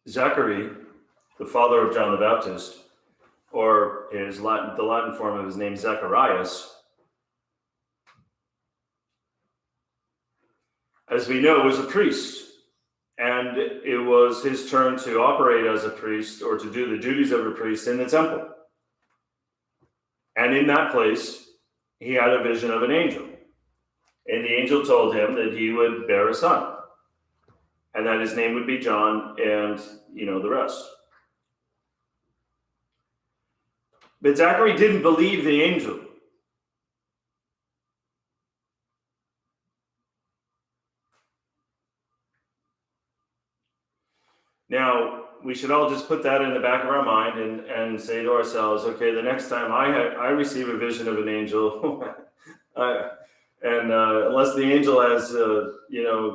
Zachary, the father of John the Baptist, or the Latin form of his name, Zacharias, as we know, was a priest. And it was his turn to operate as a priest, or to do the duties of a priest in the temple. And in that place, he had a vision of an angel. And the angel told him that he would bear a son, and that his name would be John, and you know the rest. But Zachary didn't believe the angel. Now, we should all just put that in the back of our mind and say to ourselves, okay, the next time I receive a vision of an angel, unless the angel has,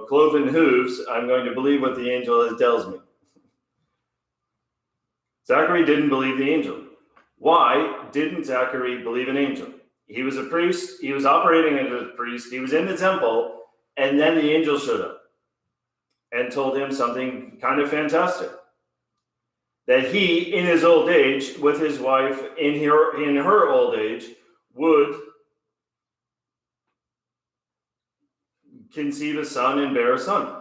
cloven hooves, I'm going to believe what the angel tells me. Zachary didn't believe the angel. Why didn't Zachary believe an angel? He was a priest. He was operating as a priest. He was in the temple, and then the angel showed up and told him something kind of fantastic. That he, in his old age, with his wife, in her old age, would conceive a son and bear a son.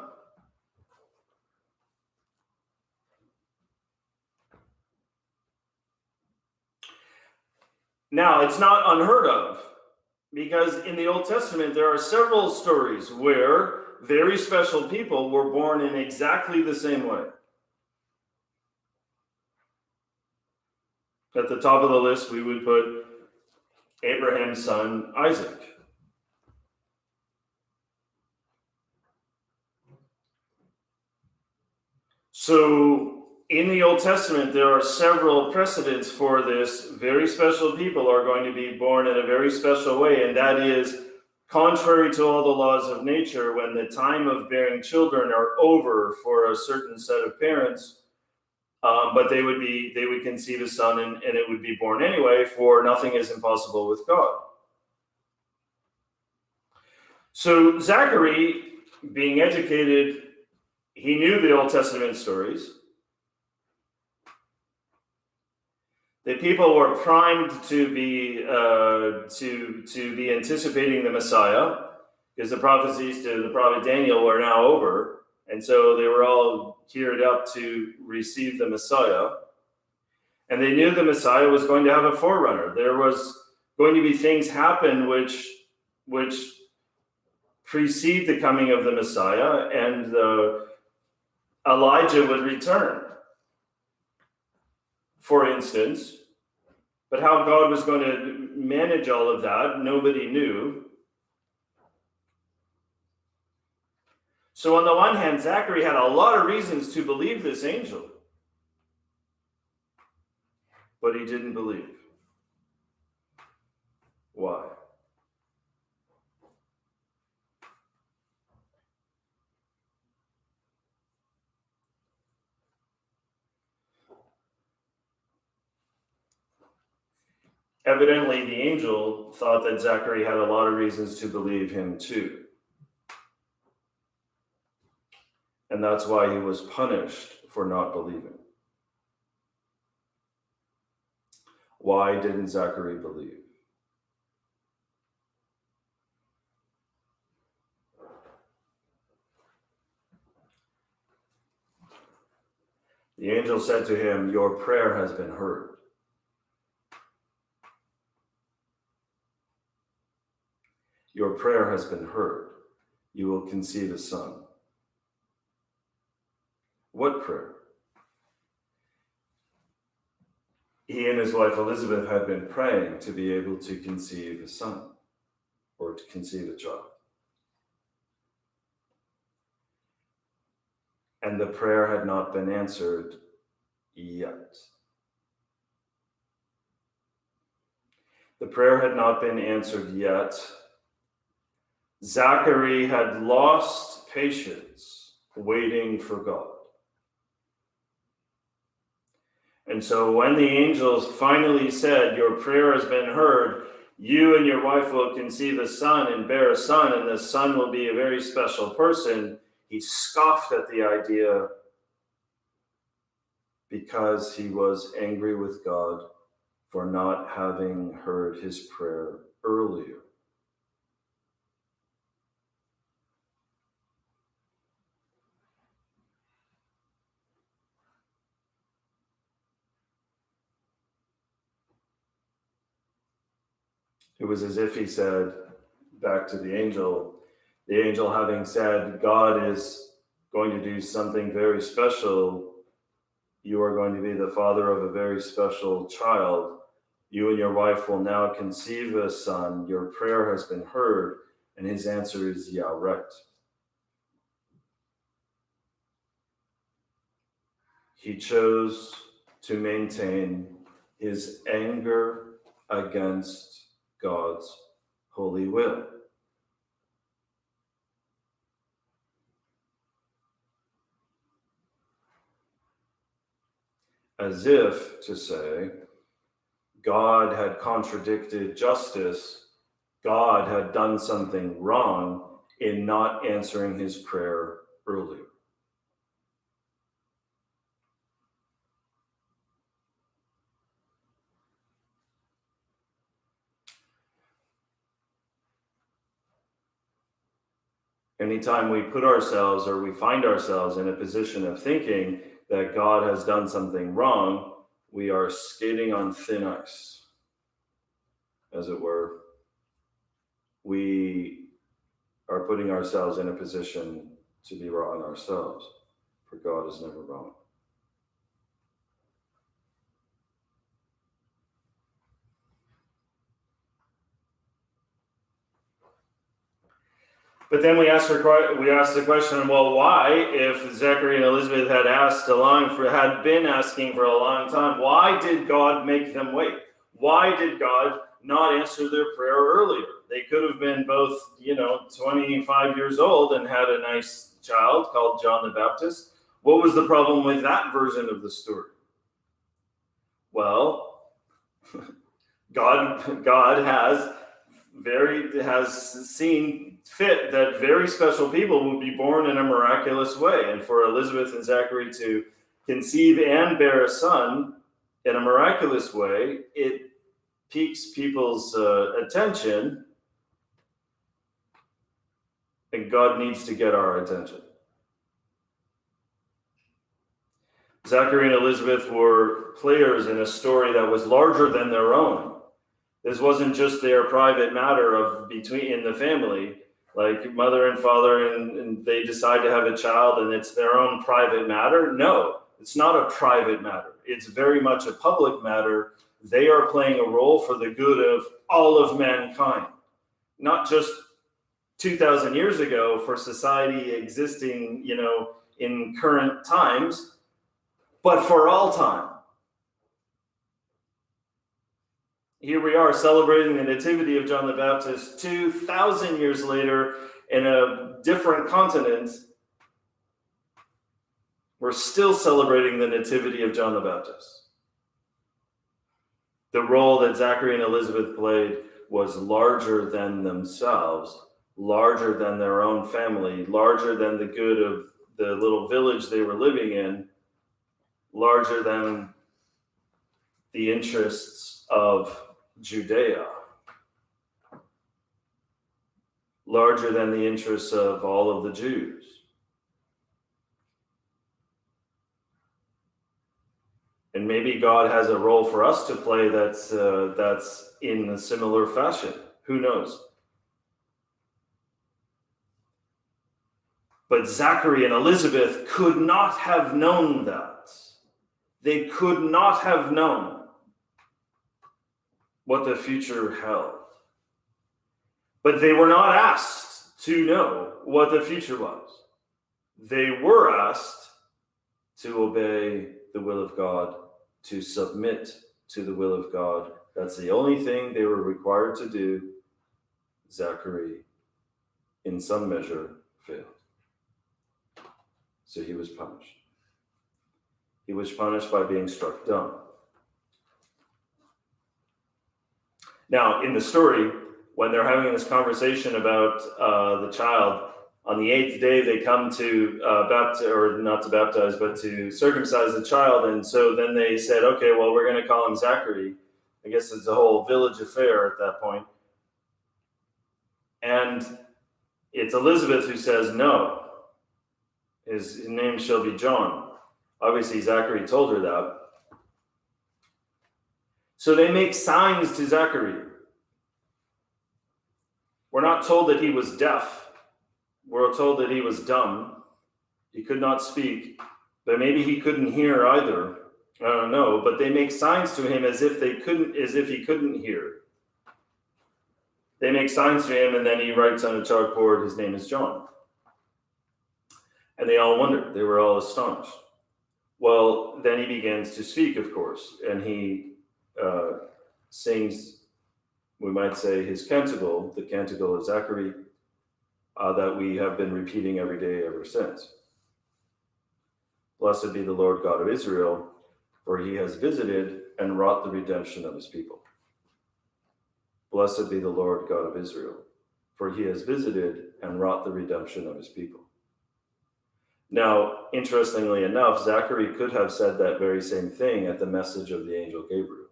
Now, it's not unheard of, because in the Old Testament, there are several stories where very special people were born in exactly the same way. At the top of the list, we would put Abraham's son, Isaac. So in the Old Testament, there are several precedents for this. Very special people are going to be born in a very special way, and that is contrary to all the laws of nature. When the time of bearing children are over for a certain set of parents, but they would conceive a son, and it would be born anyway, for nothing is impossible with God. So Zachary, being educated, he knew the Old Testament stories. The people were primed to be anticipating the Messiah, because the prophecies to the prophet Daniel were now over, and so they were all geared up to receive the Messiah. And they knew the Messiah was going to have a forerunner. There was going to be things happen which precede the coming of the Messiah, and Elijah would return, for instance. But how God was going to manage all of that, nobody knew. So on the one hand, Zachary had a lot of reasons to believe this angel, but he didn't believe. Why? Evidently, the angel thought that Zachary had a lot of reasons to believe him too. And that's why he was punished for not believing. Why didn't Zachary believe? The angel said to him, "Your prayer has been heard." Your prayer has been heard. You will conceive a son. What prayer? He and his wife Elizabeth had been praying to be able to conceive a son, or to conceive a child. And the prayer had not been answered yet. The prayer had not been answered yet. Zachary had lost patience waiting for God. And so when the angels finally said, "Your prayer has been heard," You and your wife will conceive a son and bear a son, and the son will be a very special person. He scoffed at the idea because he was angry with God for not having heard his prayer earlier. It was as if he said back to the angel having said, God is going to do something very special. You are going to be the father of a very special child. You and your wife will now conceive a son. Your prayer has been heard. And his answer is, yeah, right. He chose to maintain his anger against God's holy will. As if to say, God had contradicted justice, God had done something wrong in not answering his prayer earlier. Anytime we put ourselves or we find ourselves in a position of thinking that God has done something wrong, we are skating on thin ice, as it were. We are putting ourselves in a position to be wrong ourselves, for God is never wrong. But then we ask the question, well, why, if Zechariah and Elizabeth had been asking for a long time, why did God make them wait? Why did God not answer their prayer earlier? They could have been both, 25 years old and had a nice child called John the Baptist. What was the problem with that version of the story? Well, God has seen fit that very special people would be born in a miraculous way. And for Elizabeth and Zachary to conceive and bear a son in a miraculous way, it piques people's attention, and God needs to get our attention. Zachary and Elizabeth were players in a story that was larger than their own. This wasn't just their private matter in the family, like mother and father, and they decide to have a child and it's their own private matter. No, it's not a private matter. It's very much a public matter. They are playing a role for the good of all of mankind, not just 2,000 years ago for society existing, in current times, but for all time. Here we are celebrating the nativity of John the Baptist 2,000 years later in a different continent. We're still celebrating the nativity of John the Baptist. The role that Zachary and Elizabeth played was larger than themselves, larger than their own family, larger than the good of the little village they were living in, larger than the interests of Judea, larger than the interests of all of the Jews. And maybe God has a role for us to play that's in a similar fashion. Who knows? But Zachary and Elizabeth could not have known that. They could not have known what the future held. But they were not asked to know what the future was. They were asked to obey the will of God, to submit to the will of God. That's the only thing they were required to do. Zachary, in some measure, failed. So he was punished. He was punished by being struck dumb. Now, in the story, when they're having this conversation about the child, on the 8th day they come to not to baptize, but to circumcise the child. And so then they said, okay, well, we're going to call him Zachary. I guess it's a whole village affair at that point. And it's Elizabeth who says, no, his name shall be John. Obviously, Zachary told her that. So they make signs to Zachary. We're not told that he was deaf. We're told that he was dumb. He could not speak, but maybe he couldn't hear either. I don't know, but they make signs to him as if he couldn't hear. They make signs to him, and then he writes on a chalkboard, his name is John. And they all wondered. They were all astonished. Well, then he begins to speak, of course, and he sings, we might say, his canticle, the canticle of Zachary, that we have been repeating every day ever since. Blessed be the Lord God of Israel, for he has visited and wrought the redemption of his people. Blessed be the Lord God of Israel, for he has visited and wrought the redemption of his people. Now, interestingly enough, Zachary could have said that very same thing at the message of the angel Gabriel.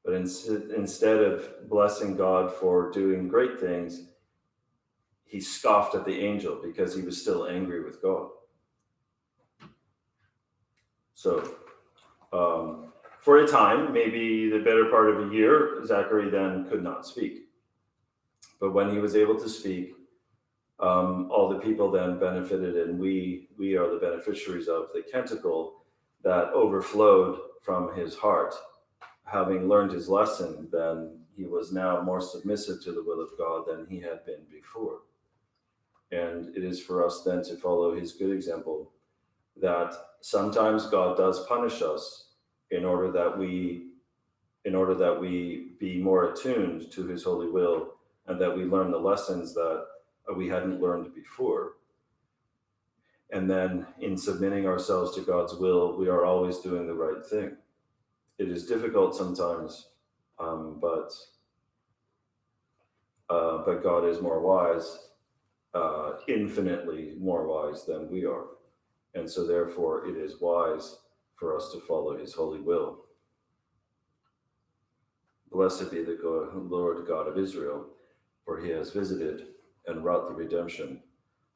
But instead of blessing God for doing great things, he scoffed at the angel because he was still angry with God. So, for a time, maybe the better part of a year, Zachary then could not speak. But when he was able to speak, all the people then benefited, and we are the beneficiaries of the canticle that overflowed from his heart. Having learned his lesson, then he was now more submissive to the will of God than he had been before. And it is for us then to follow his good example, that sometimes God does punish us in order that we be more attuned to his holy will, and that we learn the lessons that we hadn't learned before. And then in submitting ourselves to God's will, we are always doing the right thing. It is difficult sometimes, but God is more wise, infinitely more wise than we are. And so therefore it is wise for us to follow his holy will. Blessed be the Lord God of Israel, for he has visited and wrought the redemption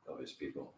of his people.